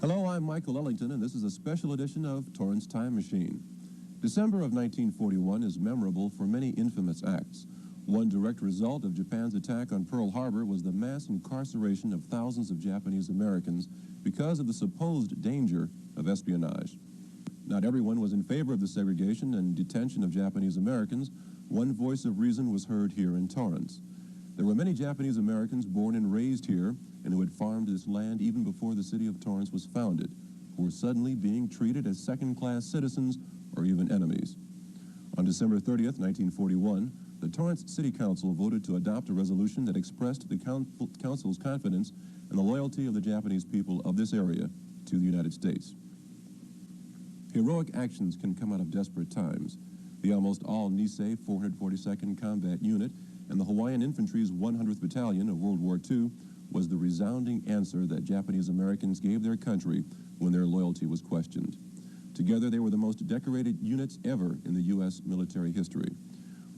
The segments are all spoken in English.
Hello, I'm Michael Ellington, and this is a special edition of Torrance Time Machine. December of 1941 is memorable for many infamous acts. One direct result of Japan's attack on Pearl Harbor was the mass incarceration of thousands of Japanese Americans because of the supposed danger of espionage. Not everyone was in favor of the segregation and detention of Japanese Americans. One voice of reason was heard here in Torrance. There were many Japanese Americans born and raised here and who had farmed this land even before the city of Torrance was founded, who were suddenly being treated as second-class citizens or even enemies. On December 30th, 1941, the Torrance City Council voted to adopt a resolution that expressed the council's confidence in the loyalty of the Japanese people of this area to the United States. Heroic actions can come out of desperate times. The almost all Nisei 442nd Combat Unit and the Hawaiian Infantry's 100th Battalion of World War II was the resounding answer that Japanese Americans gave their country when their loyalty was questioned. Together, they were the most decorated units ever in the U.S. military history,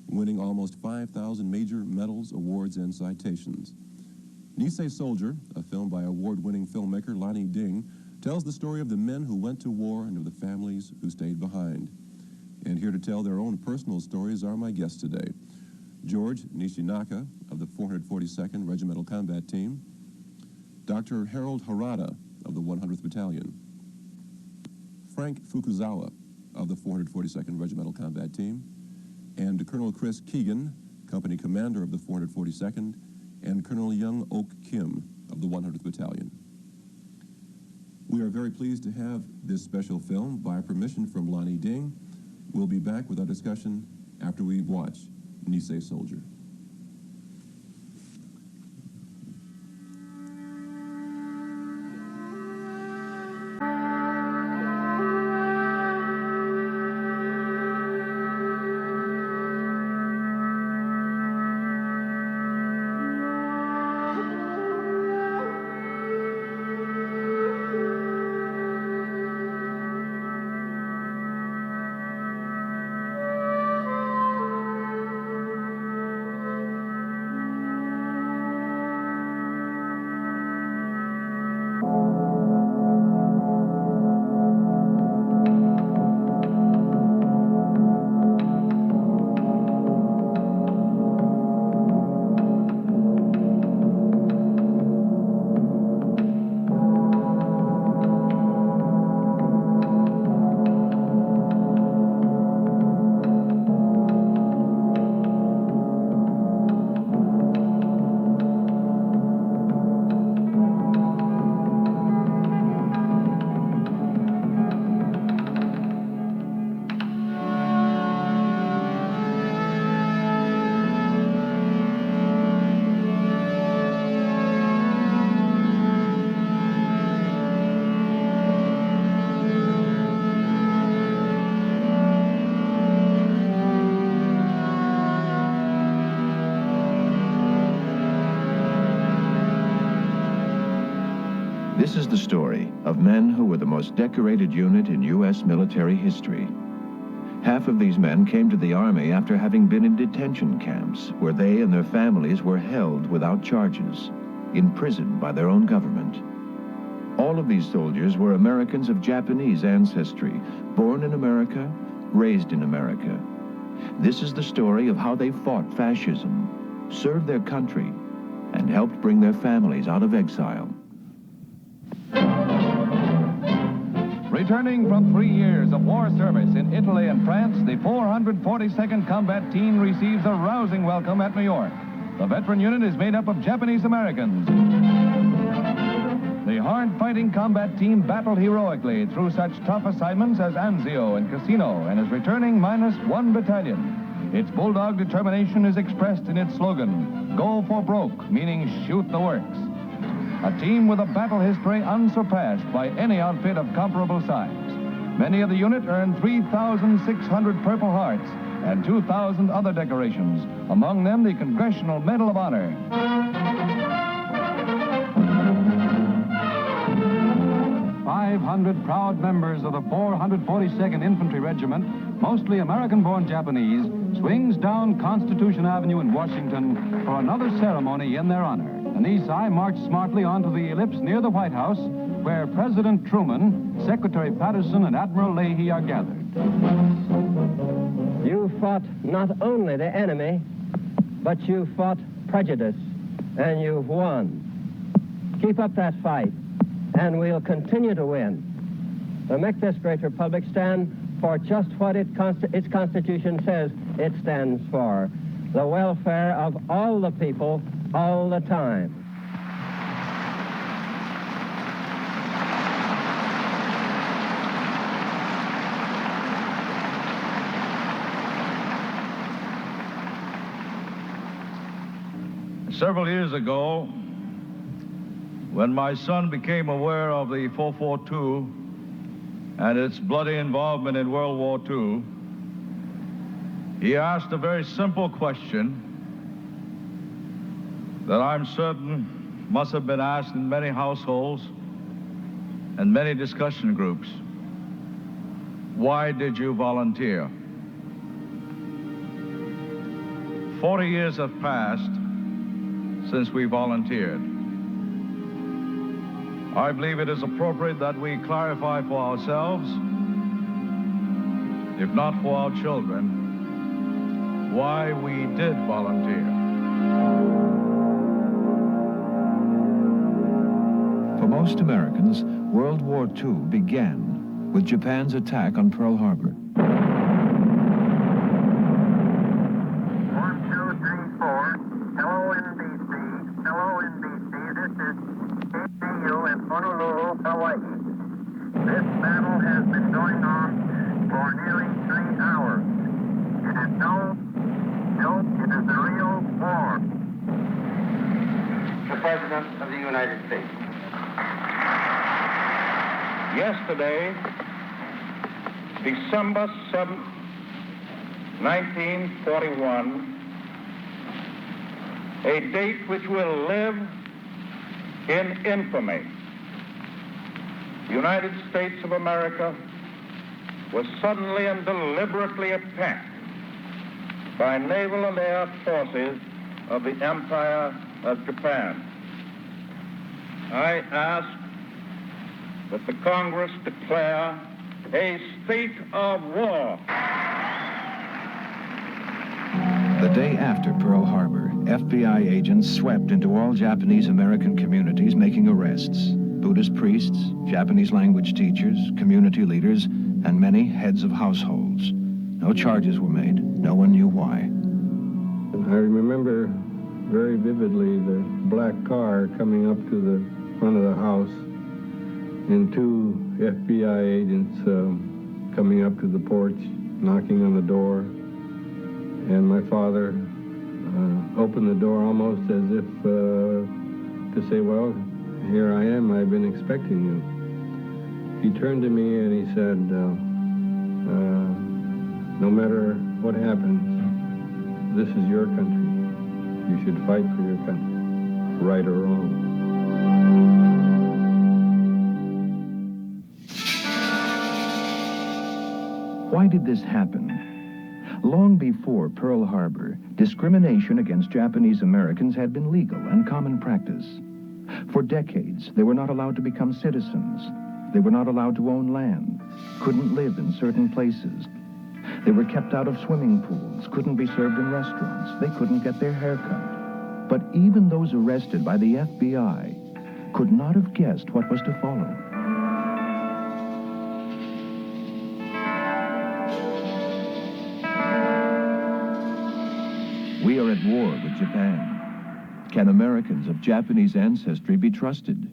winning almost 5,000 major medals, awards, and citations. Nisei Soldier, a film by award-winning filmmaker Loni Ding, tells the story of the men who went to war and of the families who stayed behind. And here to tell their own personal stories are my guests today. George Nishinaka of the 442nd Regimental Combat Team, Dr. Harold Harada of the 100th Battalion, Frank Fukuzawa of the 442nd Regimental Combat Team, and Colonel Chris Keegan, Company Commander of the 442nd, and Colonel Young Oak Kim of the 100th Battalion. We are very pleased to have this special film by permission from Loni Ding. We'll be back with our discussion after we watch Nisei Soldier. This is the story of men who were the most decorated unit in U.S. military history. Half of these men came to the Army after having been in detention camps where they and their families were held without charges, imprisoned by their own government. All of these soldiers were Americans of Japanese ancestry, born in America, raised in America. This is the story of how they fought fascism, served their country, and helped bring their families out of exile. Returning from 3 years of war service in Italy and France, the 442nd Combat Team receives a rousing welcome at New York. The veteran unit is made up of Japanese Americans. The hard-fighting combat team battled heroically through such tough assignments as Anzio and Cassino and is returning minus 1 battalion. Its bulldog determination is expressed in its slogan, "Go for broke," meaning shoot the works. A team with a battle history unsurpassed by any outfit of comparable size. Many of the unit earned 3,600 Purple Hearts and 2,000 other decorations, among them the Congressional Medal of Honor. 500 proud members of the 442nd Infantry Regiment, mostly American-born Japanese, swings down Constitution Avenue in Washington for another ceremony in their honor. The Nisei marched smartly onto the ellipse near the White House, where President Truman, Secretary Patterson, and Admiral Leahy are gathered. You fought not only the enemy, but you fought prejudice, and you've won. Keep up that fight, and we'll continue to win. To make this great republic stand for just what its Constitution says it stands for, the welfare of all the people, all the time. Several years ago, when my son became aware of the 442 and its bloody involvement in World War II, he asked a very simple question that I'm certain must have been asked in many households and many discussion groups. Why did you volunteer? 40 years have passed since we volunteered. I believe it is appropriate that we clarify for ourselves, if not for our children, why we did volunteer. For most Americans, World War II began with Japan's attack on Pearl Harbor. 1, 2, 3, 4. Hello, NBC. Hello, NBC. This is KCU in Honolulu, Hawaii. This battle has been going on for nearly 3 hours. It is no joke. It is a real war. The President of the United States. Yesterday, December 7th, 1941, a date which will live in infamy. The United States of America was suddenly and deliberately attacked by naval and air forces of the Empire of Japan. I ask that the Congress declare a state of war. The day after Pearl Harbor, FBI agents swept into all Japanese-American communities making arrests. Buddhist priests, Japanese language teachers, community leaders, and many heads of households. No charges were made. No one knew why. I remember very vividly the black car coming up to the front of the house and 2 FBI agents coming up to the porch, knocking on the door. And my father opened the door almost as if to say, well, here I am, I've been expecting you. He turned to me and he said, no matter what happens, this is your country. You should fight for your country, right or wrong. Why did this happen? Long before Pearl Harbor, discrimination against Japanese Americans had been legal and common practice. For decades, they were not allowed to become citizens. They were not allowed to own land, couldn't live in certain places. They were kept out of swimming pools, couldn't be served in restaurants. They couldn't get their hair cut. But even those arrested by the FBI could not have guessed what was to follow. We are at war with Japan. Can Americans of Japanese ancestry be trusted?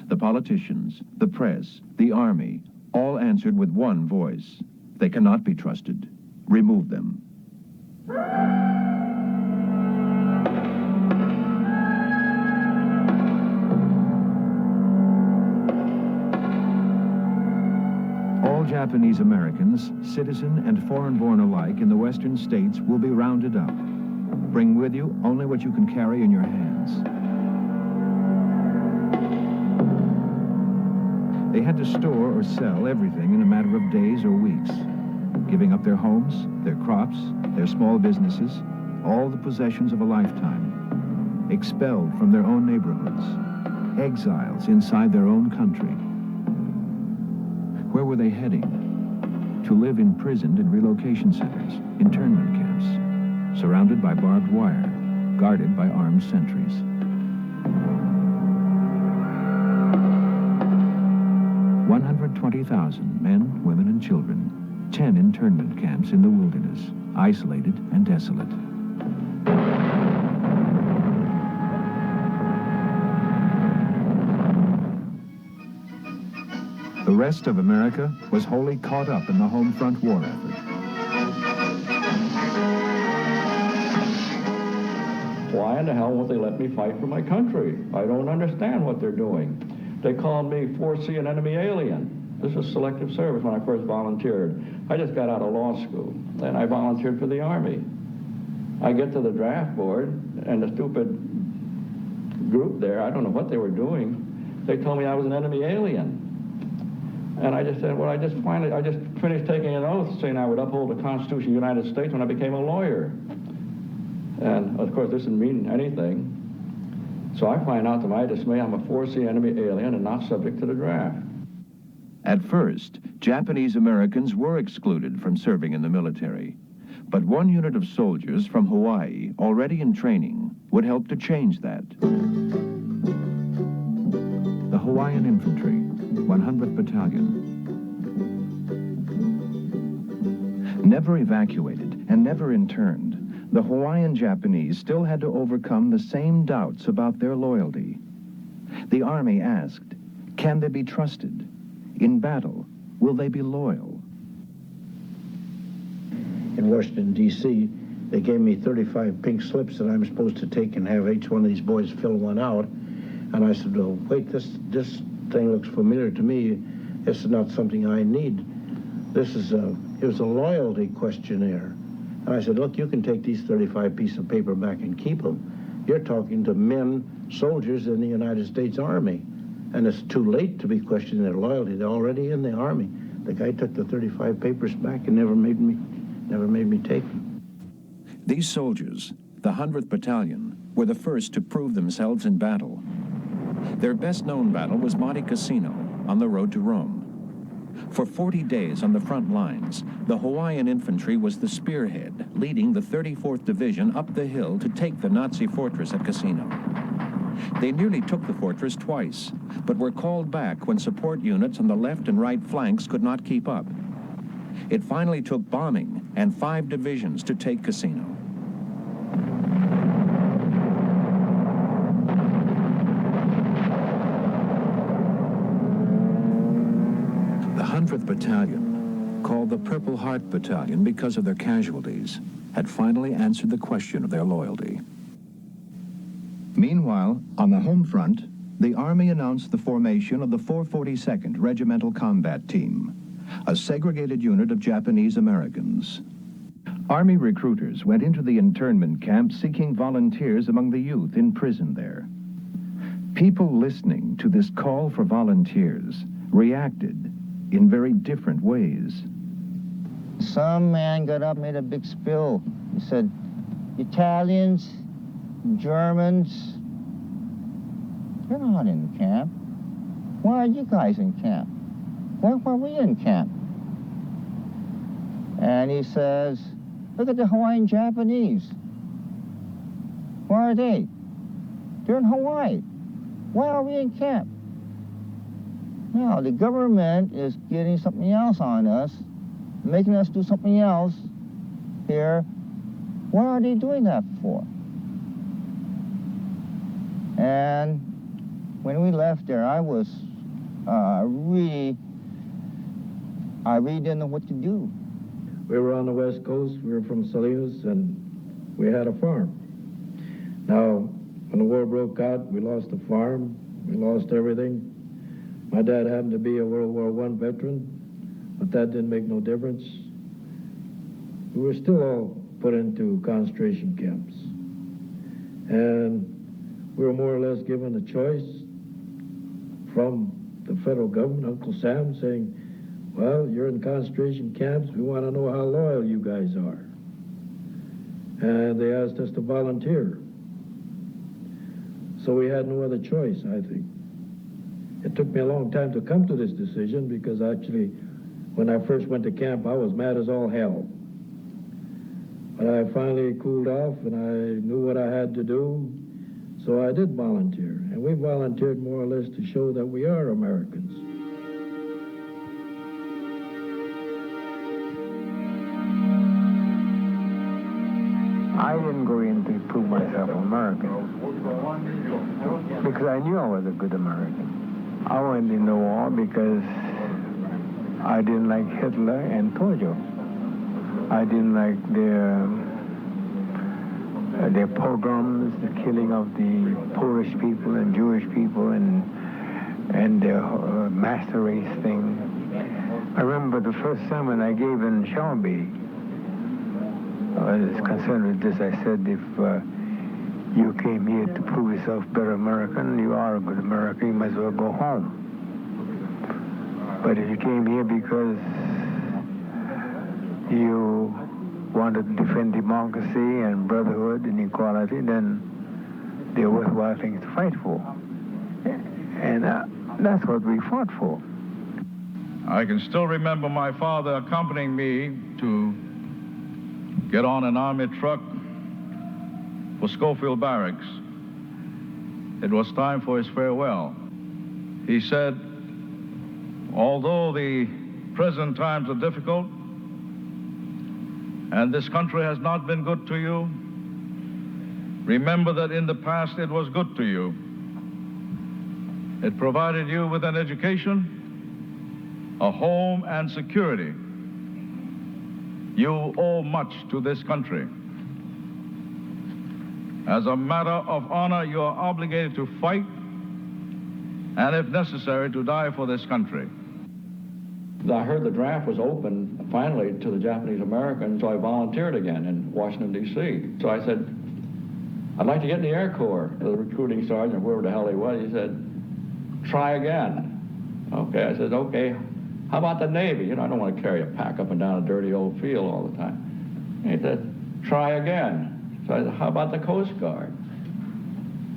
The politicians, the press, the army, all answered with one voice. They cannot be trusted. Remove them. All Japanese Americans, citizen and foreign-born alike in the western states, will be rounded up. Bring with you only what you can carry in your hands. They had to store or sell everything in a matter of days or weeks, giving up their homes, their crops, their small businesses, all the possessions of a lifetime, expelled from their own neighborhoods. exiles inside their own country. Where were they heading? To live imprisoned in relocation centers, internment camps, surrounded by barbed wire, guarded by armed sentries. $120,000 men, women, and children, 10 internment camps in the wilderness, isolated and desolate. The rest of America was wholly caught up in the home front war effort. Why in the hell won't they let me fight for my country? I don't understand what they're doing. They called me 4C an enemy alien. This was selective service when I first volunteered. I just got out of law school, and I volunteered for the Army. I get to the draft board, and the stupid group there, I don't know what they were doing, they told me I was an enemy alien. And I just said, well, I just finished taking an oath saying I would uphold the Constitution of the United States when I became a lawyer. And, of course, this didn't mean anything. So I find out to my dismay I'm a 4C enemy alien and not subject to the draft. At first, Japanese Americans were excluded from serving in the military. But one unit of soldiers from Hawaii, already in training, would help to change that. The Hawaiian Infantry, 100th Battalion. Never evacuated and never interned, the Hawaiian Japanese still had to overcome the same doubts about their loyalty. The Army asked, can they be trusted? In battle, will they be loyal? In Washington, D.C., they gave me 35 pink slips that I'm supposed to take and have each one of these boys fill one out. And I said, well, wait, this thing looks familiar to me. This is not something I need. It was a loyalty questionnaire. And I said, look, you can take these 35 pieces of paper back and keep them. You're talking to men, soldiers in the United States Army. And it's too late to be questioning their loyalty. They're already in the Army. The guy took the 35 papers back and never made me take them. These soldiers, the 100th Battalion, were the first to prove themselves in battle. Their best-known battle was Monte Cassino, on the road to Rome. For 40 days on the front lines, the Hawaiian infantry was the spearhead, leading the 34th Division up the hill to take the Nazi fortress at Cassino. They nearly took the fortress twice, but were called back when support units on the left and right flanks could not keep up. It finally took bombing and 5 divisions to take Cassino. The 100th Battalion, called the Purple Heart Battalion because of their casualties, had finally answered the question of their loyalty. Meanwhile, on the home front, the Army announced the formation of the 442nd Regimental Combat Team, a segregated unit of Japanese Americans. Army recruiters went into the internment camp seeking volunteers among the youth in prison there. People listening to this call for volunteers reacted in very different ways. Some man got up and made a big spill. He said, Italians, Germans, you're not in camp. Why are you guys in camp? Why are we in camp? And he says, look at the Hawaiian Japanese. Where are they? They're in Hawaii. Why are we in camp? Now, the government is getting something else on us, making us do something else here. What are they doing that for? And when we left there, I was really didn't know what to do. We were on the West Coast. We were from Salinas, and we had a farm. Now, when the war broke out, we lost the farm. We lost everything. My dad happened to be a World War I veteran, but that didn't make no difference. We were still all put into concentration camps. And we were more or less given a choice from the federal government, Uncle Sam, saying, well, you're in concentration camps. We want to know how loyal you guys are. And they asked us to volunteer. So we had no other choice, I think. It took me a long time to come to this decision because actually, when I first went to camp, I was mad as all hell. But I finally cooled off and I knew what I had to do, so I did volunteer. And we volunteered more or less to show that we are Americans. I didn't go in to prove myself American because I knew I was a good American. I went in the war because I didn't like Hitler and Tojo. I didn't like their pogroms, the killing of the Polish people and Jewish people and their master race thing. I remember the first sermon I gave in Shelby. I was concerned with this. I said, if you came here to prove yourself better American, you are a good American, you might as well go home. But if you came here because you wanted to defend democracy and brotherhood and equality, then they're worthwhile things to fight for. And that's what we fought for. I can still remember my father accompanying me to get on an army truck for Schofield Barracks. It was time for his farewell. He said, although the present times are difficult and this country has not been good to you, remember that in the past it was good to you. It provided you with an education, a home, and security. You owe much to this country. As a matter of honor, you are obligated to fight and, if necessary, to die for this country. I heard the draft was open finally to the Japanese Americans, so I volunteered again in Washington, D.C. So I said, I'd like to get in the Air Corps. The recruiting sergeant, whoever the hell he was, he said, try again. Okay, I said, okay, how about the Navy? You know, I don't want to carry a pack up and down a dirty old field all the time. And he said, try again. So I said, how about the Coast Guard?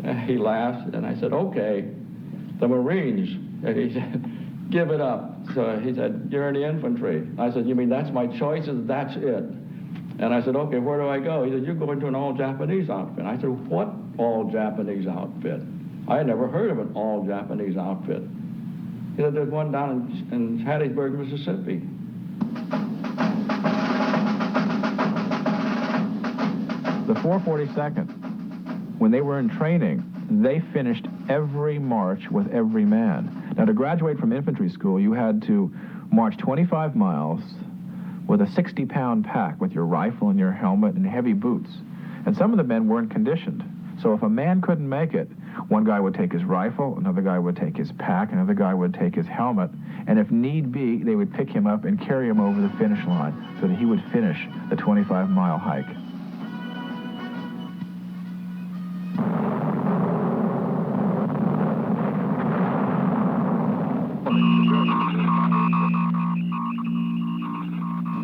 And he laughed, and I said, okay, the Marines. And he said, give it up. So he said, you're in the infantry. I said, you mean that's my choice? He said, that's it. And I said, okay, where do I go? He said, you go into an all-Japanese outfit. I said, what all-Japanese outfit? I had never heard of an all-Japanese outfit. He said, there's one down in Hattiesburg, Mississippi. The 442nd, when they were in training, they finished every march with every man. Now, to graduate from infantry school, you had to march 25 miles with a 60-pound pack with your rifle and your helmet and heavy boots. And some of the men weren't conditioned. So if a man couldn't make it, one guy would take his rifle, another guy would take his pack, another guy would take his helmet, and if need be, they would pick him up and carry him over the finish line so that he would finish the 25-mile hike.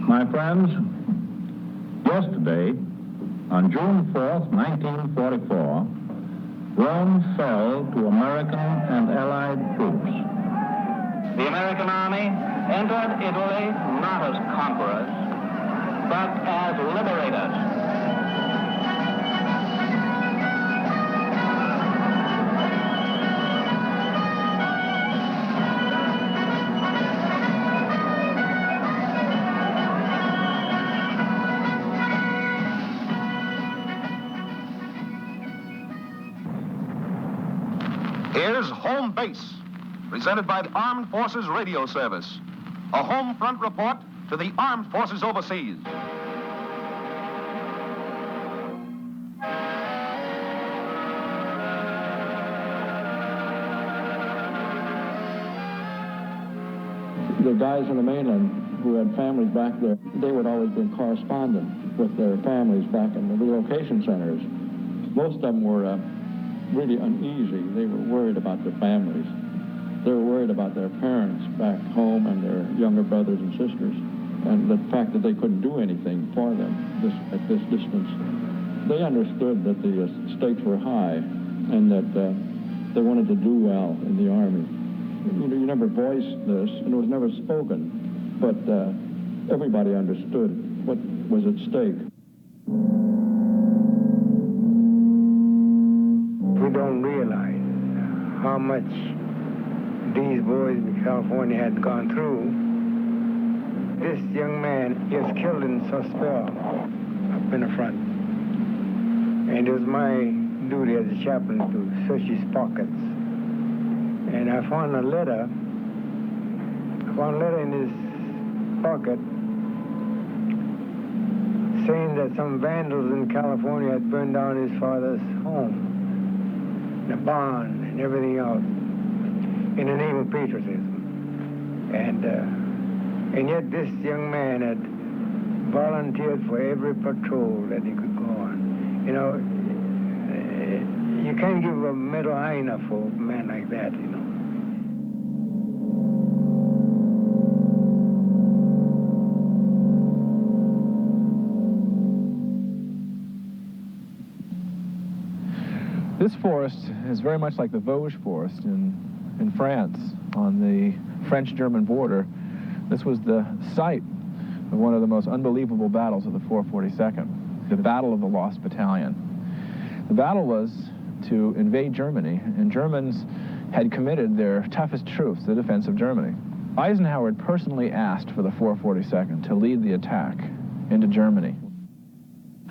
My friends, yesterday, on June 4th, 1944, Rome fell to American and Allied troops. The American army entered Italy not as conquerors, but as liberators. Here's Home Base, presented by the Armed Forces Radio Service. A home front report to the Armed Forces overseas. The guys on the mainland who had families back there, they would always be correspondent with their families back in the relocation centers. Most of them were really uneasy. They were worried about their families. They were worried about their parents back home and their younger brothers and sisters, and the fact that they couldn't do anything for them at this distance. They understood that the stakes were high and that they wanted to do well in the Army. You never voiced this, and it was never spoken, but everybody understood what was at stake. We don't realize how much these boys in California had gone through. This young man gets killed in Suspel up in the front. And it was my duty as a chaplain to search his pockets. And I found a letter. In his pocket saying that some vandals in California had burned down his father's home, the barn, and everything else, in the name of patriotism. And yet this young man had volunteered for every patrol that he could go on. You know, you can't give a medal high enough for a man like that, you know. This forest is very much like the Vosges forest in France on the French-German border. This was the site of one of the most unbelievable battles of the 442nd, the Battle of the Lost Battalion. The battle was to invade Germany, and Germans had committed their toughest troops to the defense of Germany. Eisenhower had personally asked for the 442nd to lead the attack into Germany.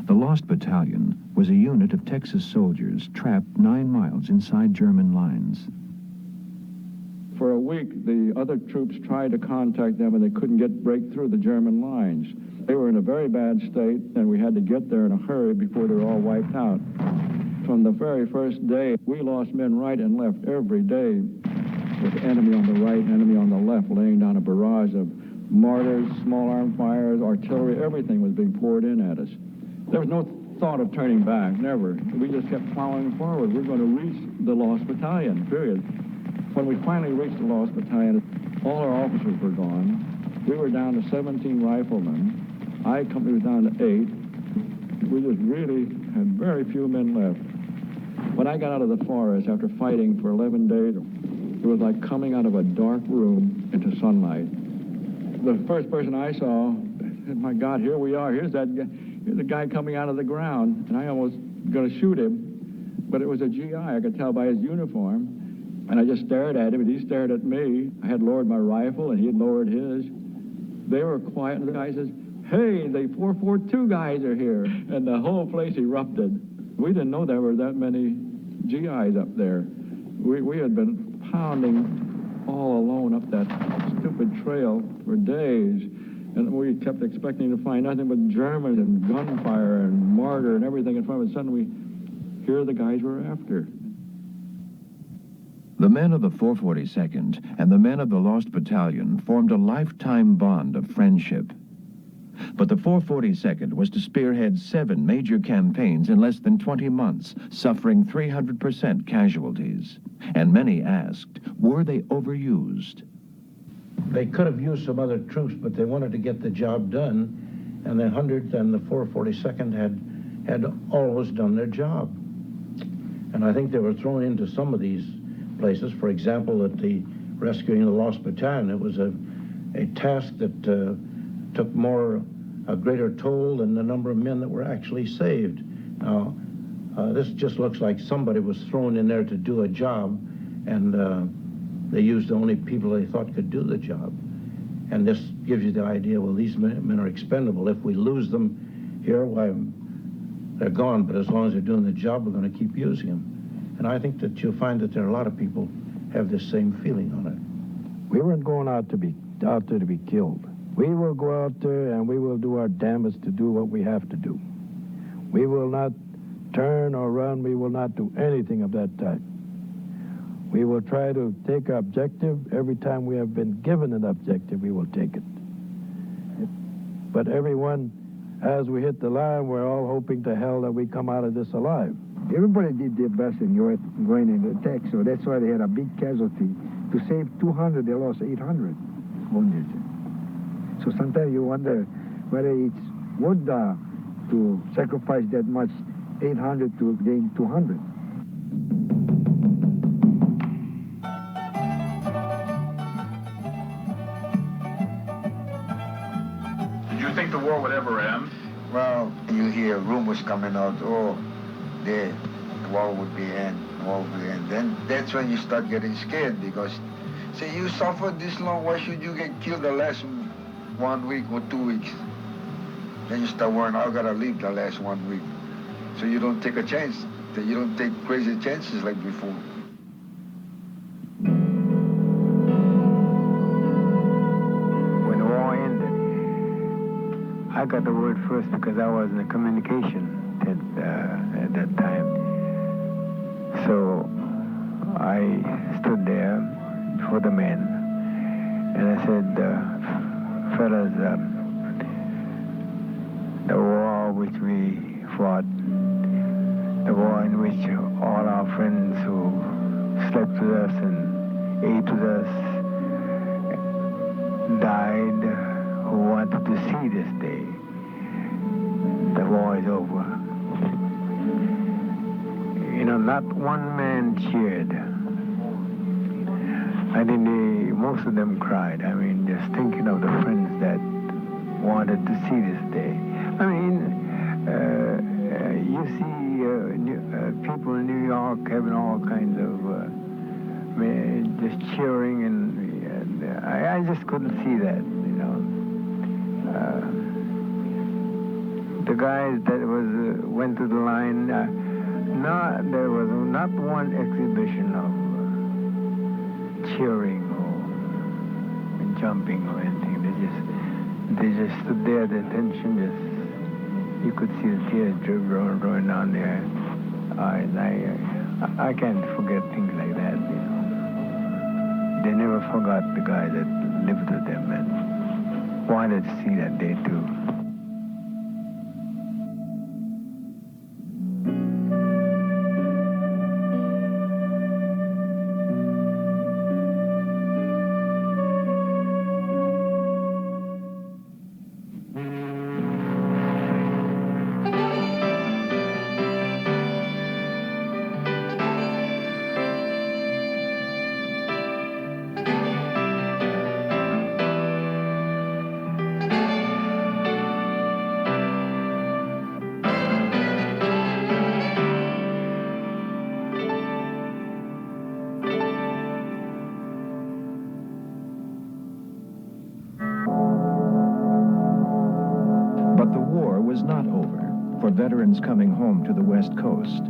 The Lost Battalion was a unit of Texas soldiers trapped 9 miles inside German lines. For a week, the other troops tried to contact them, and they couldn't break through the German lines. They were in a very bad state, and we had to get there in a hurry before they were all wiped out. From the very first day, we lost men right and left every day, with enemy on the right, enemy on the left, laying down a barrage of mortars, small arm fires, artillery, everything was being poured in at us. There was no thought of turning back, never. We just kept plowing forward. We're going to reach the Lost Battalion, period. When we finally reached the Lost Battalion, all our officers were gone. We were down to 17 riflemen. I company was down to 8. We just really had very few men left. When I got out of the forest after fighting for 11 days, it was like coming out of a dark room into sunlight. The first person I saw, my God, here we are. Here's that guy. Here's the guy coming out of the ground, and I almost going to shoot him, but it was a GI. I could tell by his uniform, and I just stared at him, and he stared at me. I had lowered my rifle, and he had lowered his. They were quiet, and the guy says, "Hey, the 442 guys are here," and the whole place erupted. We didn't know there were that many GIs up there. We had been pounding all alone up that stupid trail for days. And we kept expecting to find nothing but Germans and gunfire and mortar and everything in front of us. Suddenly, here the guys were after. The men of the 442nd and the men of the Lost Battalion formed a lifetime bond of friendship. But the 442nd was to spearhead 7 major campaigns in less than 20 months, suffering 300% casualties. And many asked, were they overused? They could have used some other troops, but they wanted to get the job done, and the 100th and the 442nd had always done their job. And I think they were thrown into some of these places. For example, at the rescuing the Lost Battalion, it was a task that took a greater toll than the number of men that were actually saved. Now, this just looks like somebody was thrown in there to do a job, and they used the only people they thought could do the job. And this gives you the idea, well, these men are expendable. If we lose them here, why, they're gone, but as long as they're doing the job, we're going to keep using them. And I think that you'll find that there are a lot of people have this same feeling on it. We weren't going out there to be killed. We will go out there and we will do our damnedest to do what we have to do. We will not turn or run. We will not do anything of that type. We will try to take our objective. Every time we have been given an objective, we will take it. But everyone, as we hit the line, we're all hoping to hell that we come out of this alive. Everybody did their best in going into attack, so that's why they had a big casualty. To save 200, they lost 800 wounded. So sometimes you wonder whether it's worth to sacrifice that much 800 to gain 200. you think the war would ever end? Well, you hear rumors coming out, oh, the war would be end, war would be end. Then that's when you start getting scared because, say, you suffered this long, why should you get killed the last 1 week or 2 weeks? Then you start worrying, I gotta leave the last 1 week. So you don't take a chance, you don't take crazy chances like before. When the war ended, I got the word first because I was in the communication at that time. So I stood there before the men and I said, fellas, the war which we fought, the war in which all our friends who slept with us and ate with us died, who wanted to see this day. The war is over. You know, not one man cheered. I think most of them cried. I mean, just thinking of the friends that wanted to see this day. I mean, you see people in New York having all kinds of just cheering, and I just couldn't see that, you know. The guys that went to the line, there was not one exhibition of cheering or jumping or anything. They just stood there, the attention just, you could see the tears rolling down their eyes. I can't forget things like that, you know. They never forgot the guys that lived with them and wanted to see that day too. Veterans coming home to the West Coast.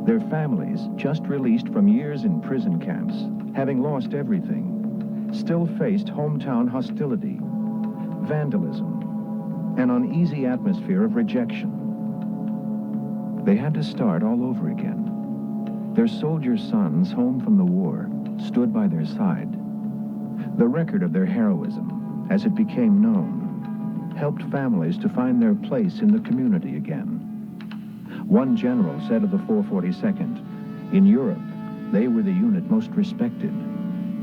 Their families, just released from years in prison camps, having lost everything, still faced hometown hostility, vandalism, an uneasy atmosphere of rejection. They had to start all over again. Their soldier sons, home from the war, stood by their side. The record of their heroism, as it became known, helped families to find their place in the community again. One general said of the 442nd, in Europe, they were the unit most respected,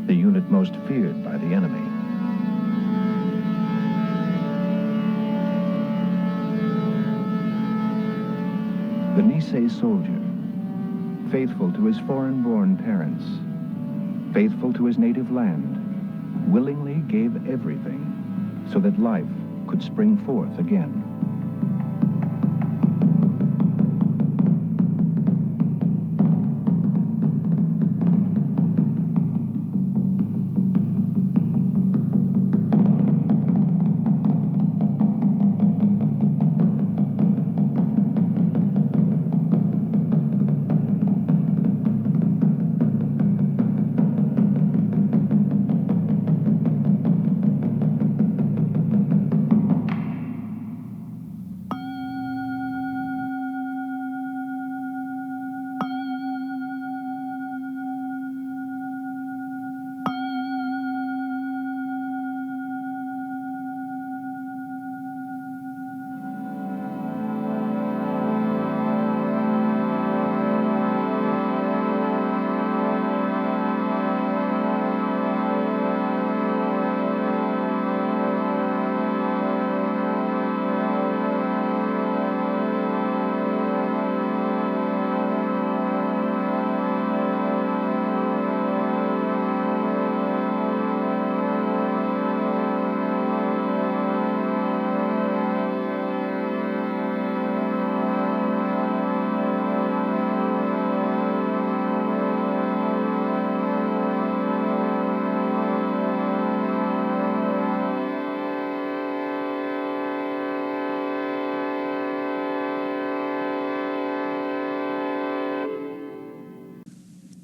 the unit most feared by the enemy. The Nisei soldier, faithful to his foreign-born parents, faithful to his native land, willingly gave everything so that life could spring forth again.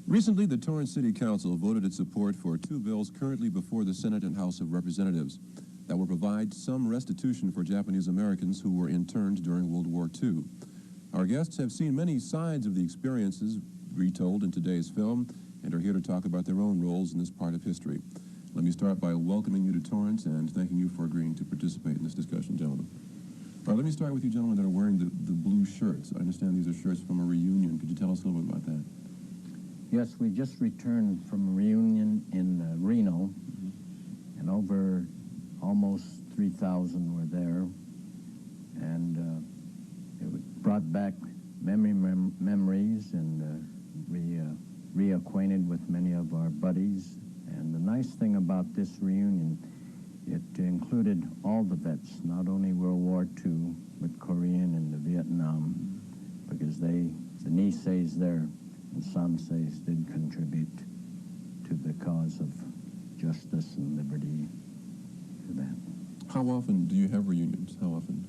Recently, the Torrance City Council voted its support for 2 bills currently before the Senate and House of Representatives that will provide some restitution for Japanese Americans who were interned during World War II. Our guests have seen many sides of the experiences retold in today's film and are here to talk about their own roles in this part of history. Let me start by welcoming you to Torrance and thanking you for agreeing to participate in this discussion, gentlemen. All right, let me start with you gentlemen that are wearing the blue shirts. I understand these are shirts from a reunion. Could you tell us a little bit about that? Yes, we just returned from a reunion in Reno, and over almost 3,000 were there, and it brought back memories, and reacquainted with many of our buddies. And the nice thing about this reunion, it included all the vets, not only World War II, but Korean and the Vietnam, because the Niseis there and Sanseis did contribute to the cause of justice and liberty to that. How often do you have reunions? How often?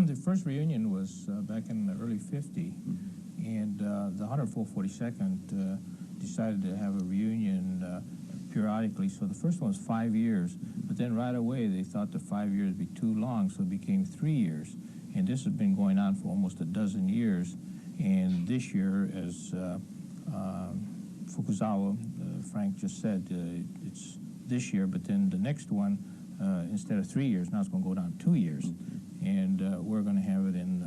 The first reunion was back in the early 50, and the 142nd decided to have a reunion periodically. So the first one was 5 years, but then right away they thought the 5 years would be too long, so it became 3 years. And this has been going on for almost a dozen years. And this year, as Fukuzawa, Frank just said, it's this year, but then the next one, instead of 3 years, now it's going to go down 2 years. And we're going to have it in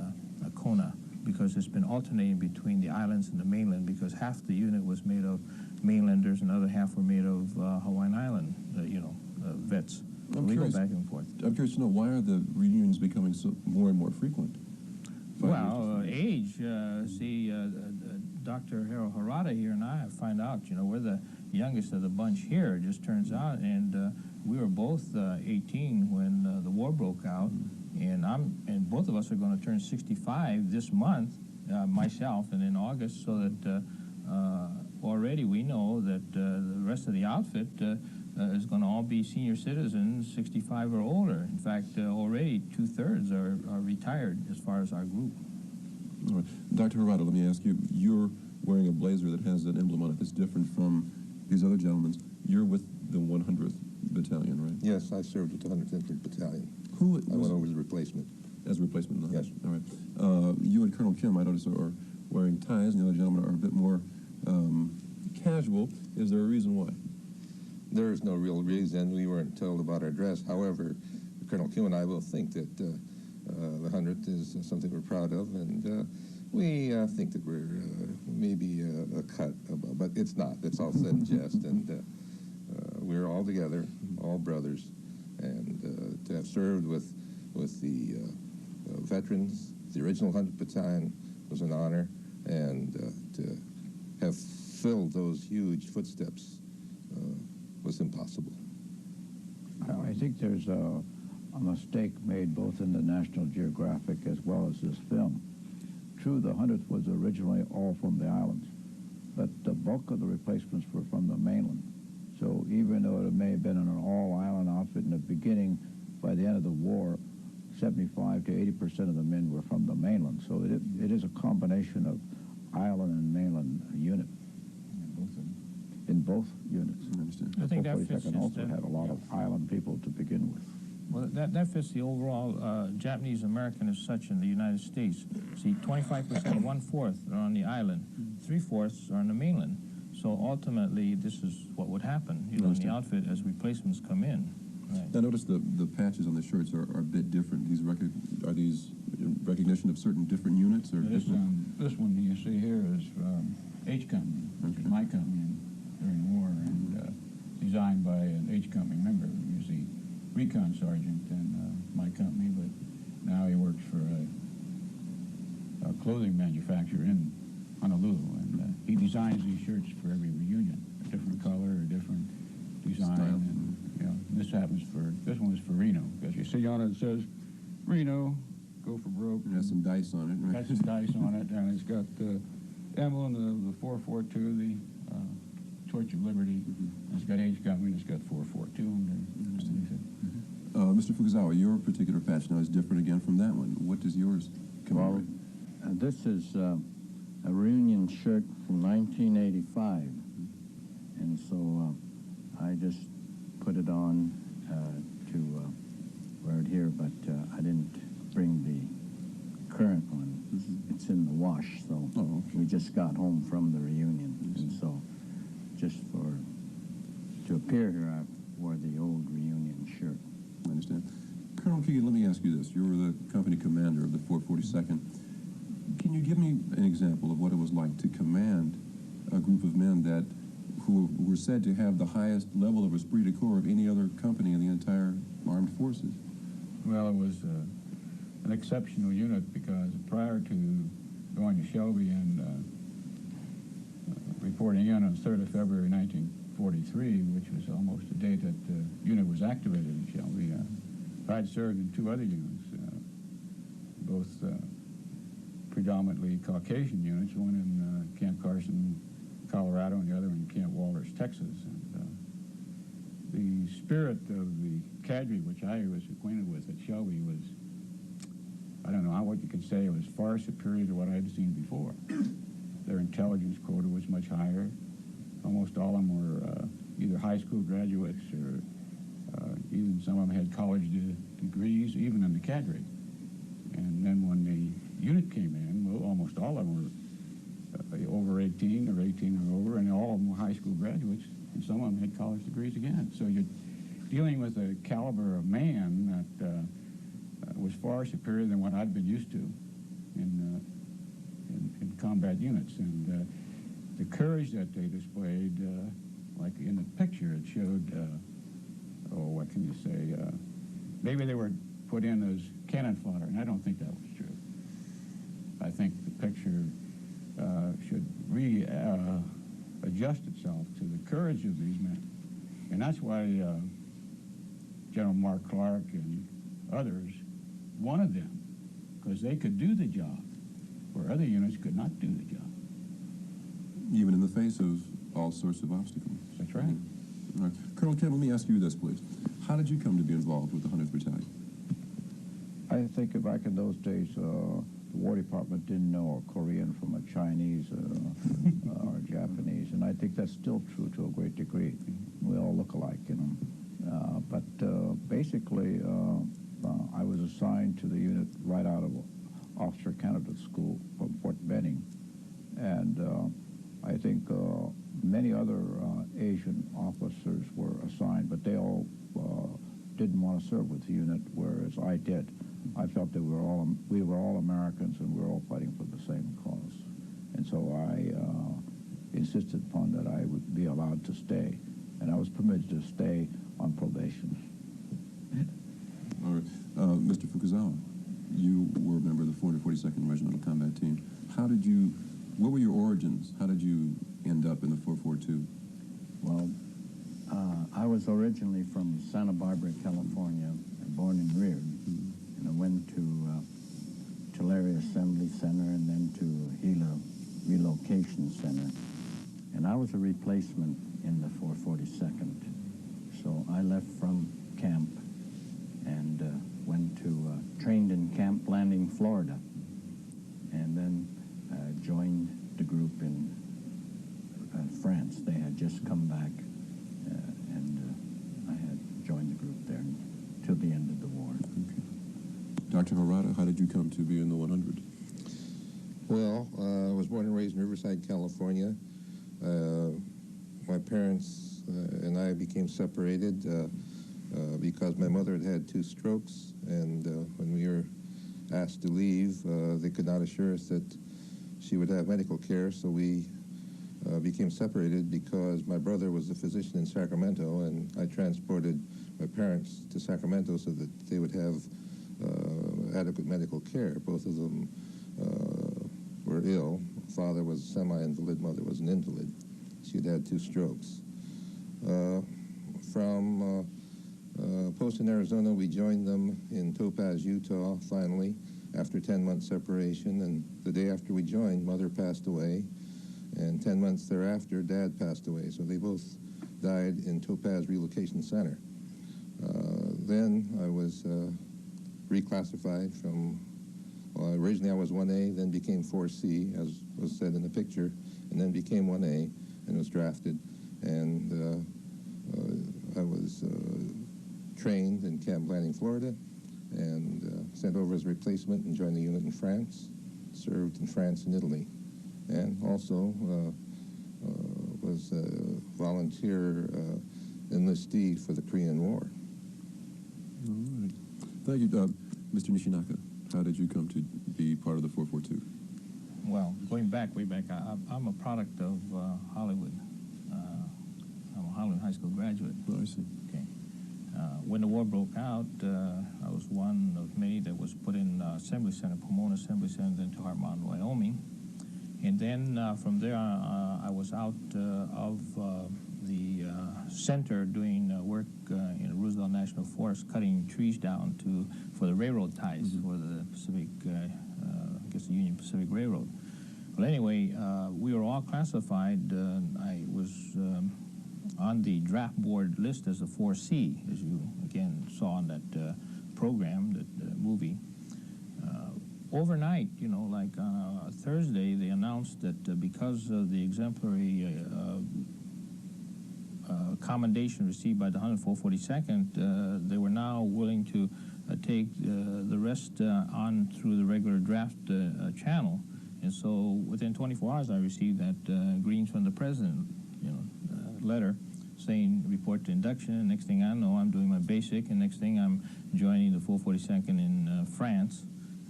Kona, because it's been alternating between the islands and the mainland, because half the unit was made of mainlanders and the other half were made of Hawaiian Island, vets. So we go back and forth. I'm curious to know, why are the reunions becoming more and more frequent? Well, age. Dr. Harold Harada here and I find out, we're the youngest of the bunch here, it just turns out, and we were both 18 when the war broke out, and both of us are going to turn 65 this month, myself, and in August, so that already we know that the rest of the outfit is going to all be senior citizens, 65 or older. In fact, already 2/3 are retired as far as our group. All right. Dr. Harada, let me ask you, you're wearing a blazer that has an emblem on it that's different from these other gentlemen's. You're with the 100th Battalion, right? Yes, I served with the 150th Battalion. I went over as a replacement. As a replacement? Yes. All right. You and Colonel Kim, I notice, are wearing ties, and the other gentlemen are a bit more casual. Is there a reason why? There is no real reason. We weren't told about our dress. However, Colonel Kim and I both think that the 100th is something we're proud of, and we think that we're maybe a cut above, but it's not. It's all said in jest, and we're all together, all brothers, and to have served with the veterans, the original 100th Battalion, was an honor, and to have filled those huge footsteps was impossible. I think there's a mistake made both in the National Geographic as well as this film. True, the 100th was originally all from the islands, but the bulk of the replacements were from the mainland. So even though it may have been an all-island outfit in the beginning, by the end of the war, 75 to 80% of the men were from the mainland. So it is a combination of island and mainland unit. In both units. I think that fits also had a lot of island people to begin with. Well, that fits the overall Japanese American as such in the United States. See, 25%, 1/4 are on the island, 3/4 are on the mainland. So ultimately, this is what would happen, in the outfit as replacements come in. Right. I noticed the patches on the shirts are a bit different. Are these recognition of certain different units? Or this one you see here is H Company, which is my company during the war, and designed by an H Company member. You see Recon Sergeant in my company, but now he works for a clothing manufacturer in Honolulu, and he designs these shirts for every reunion, a different color, a different design, and this one is for Reno, because you see on it says Reno, go for broke. It has some dice on it, right? Has some dice on it, and it's got the emblem, the 442, the Torch of Liberty. It's got H Company, it's got 442 underneath it. Mr. Fukuzawa, your particular patch now is different again from that one. What does yours commemorate? This is a reunion shirt from 1985, and so I just put it on to wear it here, but I didn't bring the current one. It's in the wash, so we just got home from the reunion, and so just to appear here, I wore the old reunion shirt. I understand. Colonel Keegan, let me ask you this. You were the company commander of the 442nd. Can you give me an example of what it was like to command a group of men who were said to have the highest level of esprit de corps of any other company in the entire armed forces? Well, it was an exceptional unit because prior to going to Shelby and reporting in on the 3rd of February 1943, which was almost the date that the unit was activated in Shelby, I'd served in 2 other units, both predominantly Caucasian units, one in Camp Carson, Colorado, and the other in Camp Walters, Texas. And the spirit of the cadre, which I was acquainted with at Shelby, was, I don't know what you could say, it was far superior to what I had seen before. Their intelligence quota was much higher. Almost all of them were either high school graduates or even some of them had college degrees, even in the cadre. And then when the unit came in, well, almost all of them were over 18 or 18 or over, and all of them were high school graduates, and some of them had college degrees again. So you're dealing with a caliber of man that was far superior than what I'd been used to in combat units. And the courage that they displayed, like in the picture, it showed, what can you say, maybe they were put in as cannon fodder, and I don't think that was true. I think the picture should adjust itself to the courage of these men. And that's why General Mark Clark and others wanted them, because they could do the job where other units could not do the job. Even in the face of all sorts of obstacles. That's right. All right. Colonel Kim, let me ask you this, please. How did you come to be involved with the 100th Battalion? I think back in those days, the War Department didn't know a Korean from a Chinese or Japanese, and I think that's still true to a great degree. We all look alike, you know. But basically, I was assigned to the unit right out of Officer Candidate School from Fort Benning, and I think many other Asian officers were assigned, but they all didn't want to serve with the unit, whereas I did. I felt that we were all Americans and we were all fighting for the same cause. And so I insisted upon that I would be allowed to stay. And I was permitted to stay on probation. All right. Mr. Fukuzawa, you were a member of the 442nd Regimental Combat Team. What were your origins? How did you end up in the 442? Well, I was originally from Santa Barbara, California, born and reared. And I went to Tulare Assembly Center and then to Gila Relocation Center. And I was a replacement in the 442nd. So I left from camp and went to, trained in Camp Landing, Florida. And then joined the group in France. They had just come back, and I had joined the group there till the end of the war. Okay. Dr. Harada, how did you come to be in the 100? Well, I was born and raised in Riverside, California. My parents and I became separated because my mother had had 2 strokes, and when we were asked to leave, they could not assure us that she would have medical care, so we became separated because my brother was a physician in Sacramento, and I transported my parents to Sacramento so that they would have adequate medical care. Both of them were ill. Father was a semi-invalid, mother was an invalid. She had had 2 strokes. From post in Arizona, we joined them in Topaz, Utah, finally, after 10 months separation. And the day after we joined, Mother passed away. And 10 months thereafter, Dad passed away. So they both died in Topaz Relocation Center. Then I was reclassified from Well, originally I was 1A, then became 4C, as was said in the picture, and then became 1A and was drafted. And I was trained in Camp Blanding, Florida, and sent over as a replacement and joined the unit in France, served in France and Italy, and also was a volunteer enlistee for the Korean War. All right. Thank you, Mr. Nishinaka. How did you come to be part of the 442? Well, going back, way back, I'm a product of Hollywood. I'm a Hollywood high school graduate. Oh, I see. Okay. When the war broke out, I was one of many that was put in Assembly Center, Pomona Assembly Center, then to Heart Mountain, Wyoming. And then from there, I was out of the center doing work in Roosevelt National Forest, cutting trees down for the railroad ties for the Pacific, I guess the Union Pacific Railroad. Well, anyway, we were all classified. I was on the draft board list as a 4C, as you again saw on that program, that movie. Overnight, you know, like on Thursday, they announced that because of the exemplary commendation received by the 142nd, they were now willing to take the rest on through the regular draft channel. And so within 24 hours, I received that greens from the president, you know, letter saying report to induction. Next thing I know, I'm doing my basic, and next thing I'm joining the 442nd in France,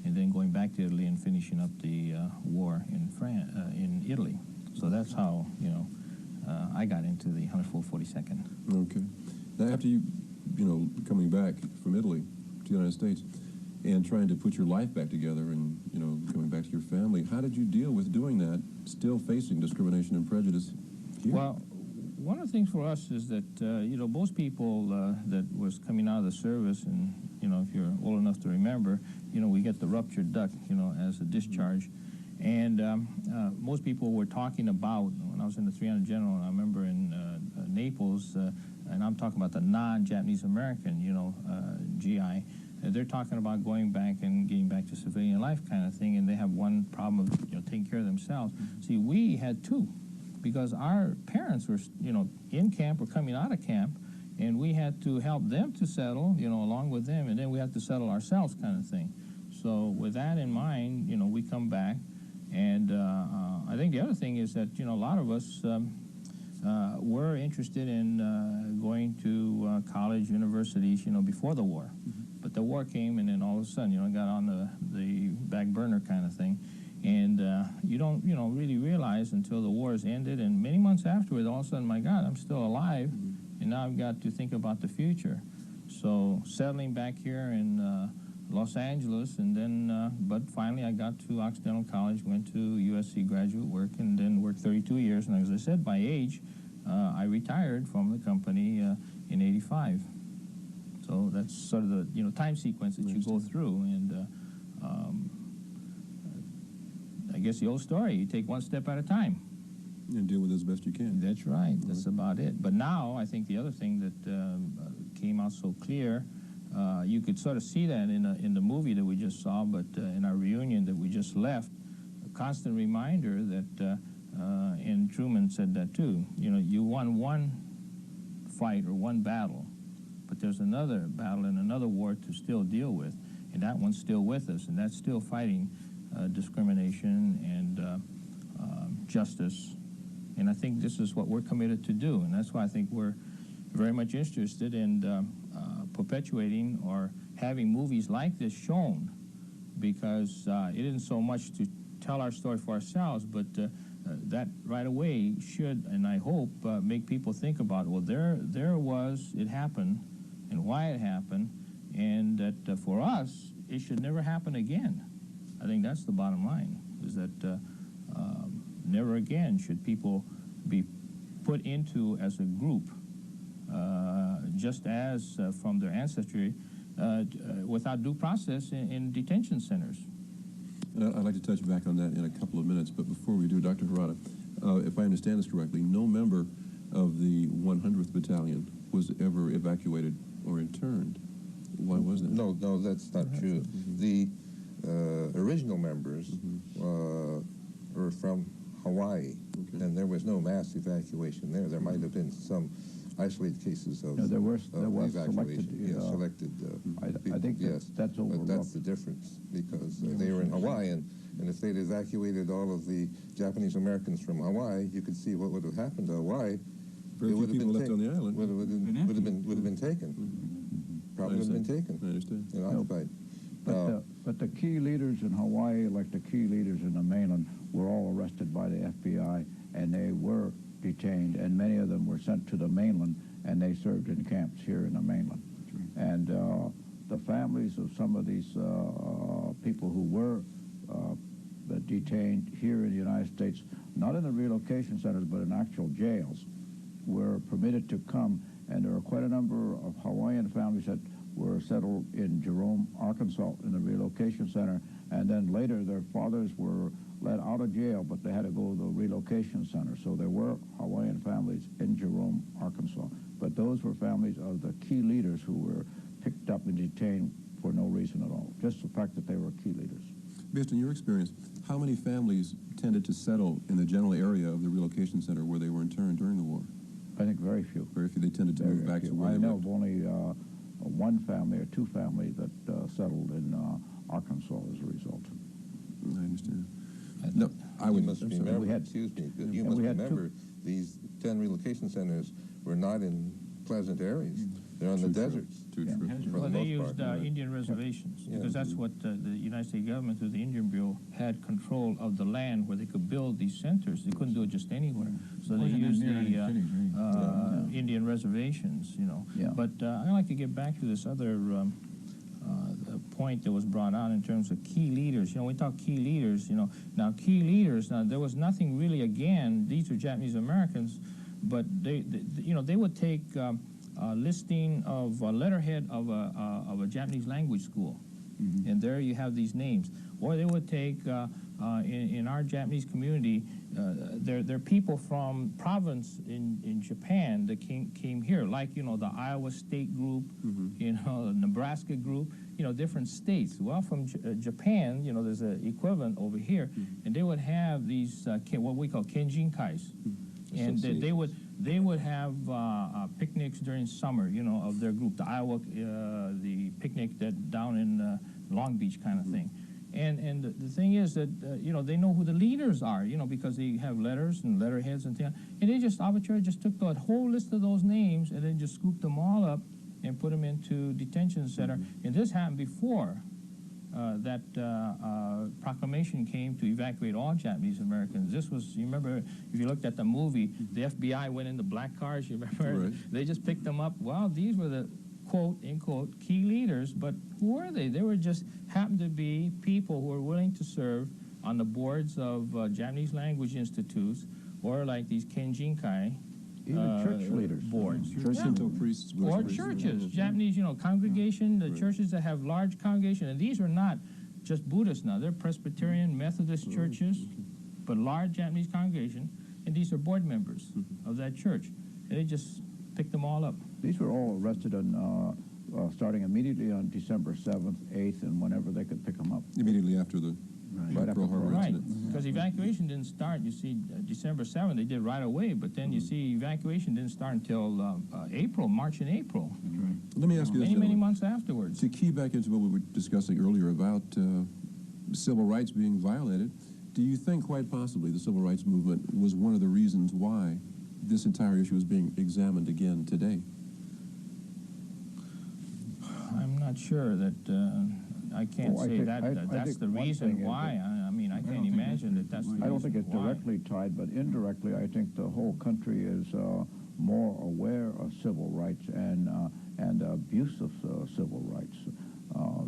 and then going back to Italy and finishing up the war in Italy. So that's how, you know, I got into the 142nd. Okay. Now, after you know, coming back from Italy to the United States and trying to put your life back together and, you know, going back to your family, how did you deal with doing that, still facing discrimination and prejudice here? Well, one of the things for us is that, you know, most people that was coming out of the service, and, you know, if you're old enough to remember, you know, we get the ruptured duct, you know, as a discharge. And most people were talking about, when I was in the 300 General, I remember in Naples, and I'm talking about the non-Japanese American, you know, GI, they're talking about going back and getting back to civilian life kind of thing, and they have one problem of, you know, taking care of themselves. See, we had two, because our parents were, you know, in camp or coming out of camp, and we had to help them to settle, you know, along with them, and then we had to settle ourselves kind of thing. So with that in mind, you know, we come back, and I think the other thing is that, you know, a lot of us were interested in going to college, universities, you know, before the war. But the war came, and then all of a sudden, you know, got on the back burner kind of thing. And you don't, you know, really realize until the war is ended, and many months afterwards, all of a sudden, my God, I'm still alive, and now I've got to think about the future. So settling back here in Los Angeles, and then, but finally I got to Occidental College, went to USC graduate work, and then worked 32 years. And as I said, by age, I retired from the company in '85. So that's sort of the, you know, time sequence that you go through. And I guess the old story, you take one step at a time. And deal with it as best you can. That's right. That's about it. But now, I think the other thing that came out so clear, you could sort of see that in the movie that we just saw, but in our reunion that we just left, a constant reminder that, and Truman said that too, you know, you won one fight or one battle, but there's another battle and another war to still deal with, and that one's still with us, and that's still fighting discrimination and justice. And I think this is what we're committed to do, and that's why I think we're very much interested in perpetuating or having movies like this shown, because it isn't so much to tell our story for ourselves, but that right away should, and I hope, make people think about, well, it happened, and why it happened, and that for us, it should never happen again. I think that's the bottom line, is that never again should people be put into as a group, just as from their ancestry, without due process in detention centers. I'd like to touch back on that in a couple of minutes, but before we do, Dr. Harada, if I understand this correctly, no member of the 100th Battalion was ever evacuated or interned. Why was that? No, that's not true. The original members were from Hawaii, and there was no mass evacuation there. There might have been some isolated cases of there was evacuation. selected. I think yes, that's overlooked. but that's the difference, because they were in Hawaii, and if they'd evacuated all of the Japanese Americans from Hawaii, you could see what would have happened to Hawaii. Very few people left on the island. Would have been taken. Probably would have been taken. I understand. And occupied. But the key leaders in Hawaii, like the key leaders in the mainland, were all arrested by the FBI, and they were detained, and many of them were sent to the mainland, and they served in camps here in the mainland. And the families of some of these people who were detained here in the United States, not in the relocation centers, but in actual jails, were permitted to come, and there are quite a number of Hawaiian families that were settled in Jerome, Arkansas, in the relocation center, and then later their fathers were let out of jail, but they had to go to the relocation center. So there were Hawaiian families in Jerome, Arkansas, but those were families of the key leaders who were picked up and detained for no reason at all, just the fact that they were key leaders. Based on your experience, how many families tended to settle in the general area of the relocation center where they were interned during the war? I think very few. Very few. They tended to move back to where I they know lived. of only one family or two families that settled in Arkansas as a result. I understand. No, you must remember, excuse me, you must remember these 10 relocation centers were not in pleasant areas. They're on the deserts. Well, they used Indian reservations, because that's what the United States government, through the Indian Bureau, had control of the land where they could build these centers. They couldn't do it just anywhere. So they used the Indian reservations, you know. But I'd like to get back to this other point that was brought out in terms of key leaders. You know, we talk key leaders, you know. Now, key leaders, now, there was nothing really, again, these were Japanese Americans, but they you know, they would take listing of a letterhead of a Japanese language school, and there you have these names. Or they would take in our Japanese community, there are people from province in Japan that came here, like, you know, the Iowa State group, you know, the Nebraska group, you know, different states. Well, from Japan, you know, there's an equivalent over here, and they would have these what we call kenjinkais, and they would have picnics during summer, you know, of their group, the Iowa, the picnic that down in Long Beach kind of thing. And the thing is that, you know, they know who the leaders are, you know, because they have letters and letterheads and things. And they just arbitrarily just took that whole list of those names and then just scooped them all up and put them into detention center. And this happened before that proclamation came to evacuate all Japanese Americans. This was, you remember, if you looked at the movie, the FBI went into black cars, you remember? Right. They just picked them up. Well, these were the quote, unquote, key leaders, but who were they? They were just, happened to be people who were willing to serve on the boards of Japanese language institutes, or like these kenjinkai, even church leaders, boards. Shinto priests. Or churches, Japanese, you know, congregation, the churches that have large congregation, and these are not just Buddhists now, they're Presbyterian, Methodist churches, but large Japanese congregation, and these are board members of that church, and they just picked them all up. These were all arrested on, starting immediately on December 7th, 8th, and whenever they could pick them up. Immediately after the Pearl Harbor incident. Because evacuation didn't start, you see, December 7th, they did right away, but then you see evacuation didn't start until April, March and April. Let me ask you this. Many months afterwards. To key back into what we were discussing earlier about civil rights being violated, do you think quite possibly the civil rights movement was one of the reasons why this entire issue is being examined again today? I'm not sure that I can't say that's the reason why. I mean, I can't imagine that that's the reason why. I don't think it's directly tied, but indirectly, I think the whole country is more aware of civil rights and abuse of civil rights.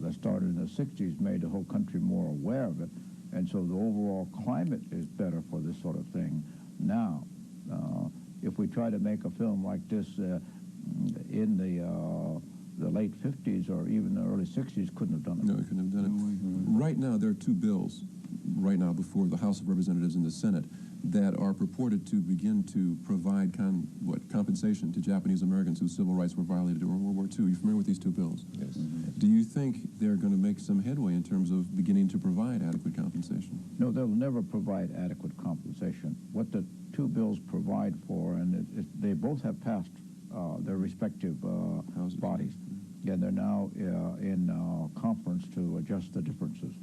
That started in the 60s, made the whole country more aware of it, and so the overall climate is better for this sort of thing now. If we try to make a film like this in the late 50s or even the early 60s, couldn't have done it. No, we couldn't have done it. Right now, there are two bills right now before the House of Representatives and the Senate that are purported to begin to provide compensation to Japanese Americans whose civil rights were violated during World War II. Are you familiar with these two bills? Yes. Do you think they're going to make some headway in terms of beginning to provide adequate compensation? No, they'll never provide adequate compensation. What the two bills provide for, and they both have passed their respective bodies, and they're now in conference to adjust the differences.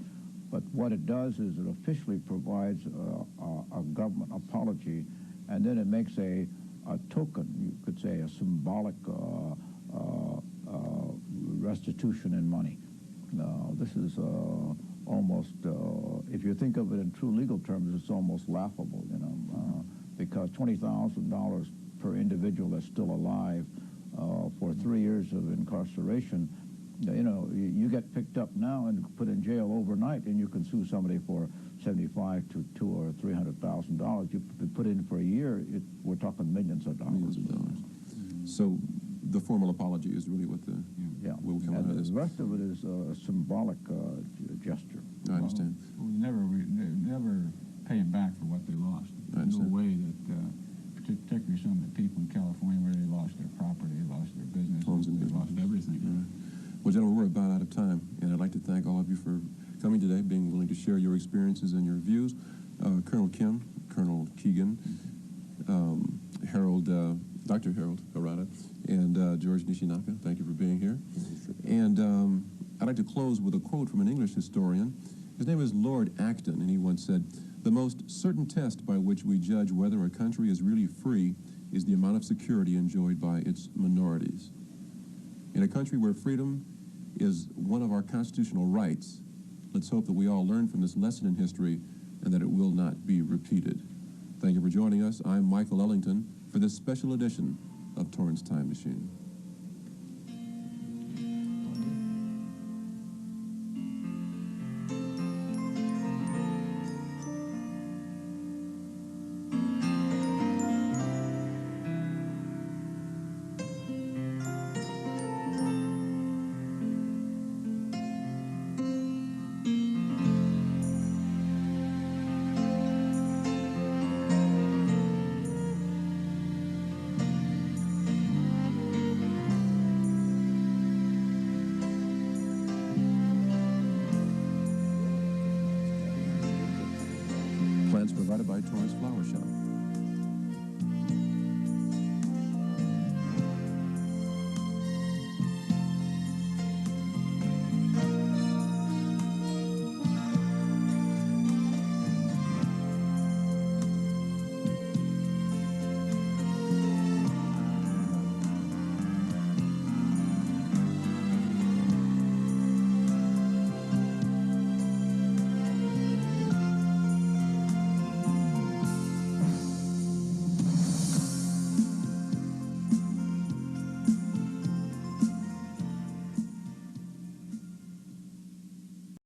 But what it does is it officially provides a government apology, and then it makes a token, you could say, a symbolic restitution in money. This is almost, if you think of it in true legal terms, it's almost laughable, you know, because $20,000 per individual that's still alive for 3 years of incarceration, you know, you get picked up now and put in jail overnight, and you can sue somebody for $75,000 to $200,000 or $300,000. You put in for a year, we're talking millions of dollars. Millions of dollars. So the formal apology is really what the will come out of this. The rest of it is a symbolic gesture. I understand. Well, never pay them back for what they lost. There's no way that, particularly some of the people in California where they lost their property, they lost their business, they lost everything. Well, gentlemen, we're about out of time, and I'd like to thank all of you for coming today, being willing to share your experiences and your views. Colonel Kim, Colonel Keegan, Harold, Dr. Harold Harada, and George Nishinaka, thank you for being here. And I'd like to close with a quote from an English historian. His name is Lord Acton, and he once said, "The most certain test by which we judge whether a country is really free is the amount of security enjoyed by its minorities." In a country where freedom is one of our constitutional rights, let's hope that we all learn from this lesson in history and that it will not be repeated. Thank you for joining us. I'm Michael Ellington for this special edition of Torrance Time Machine. Provided by Torrance Flower Shop.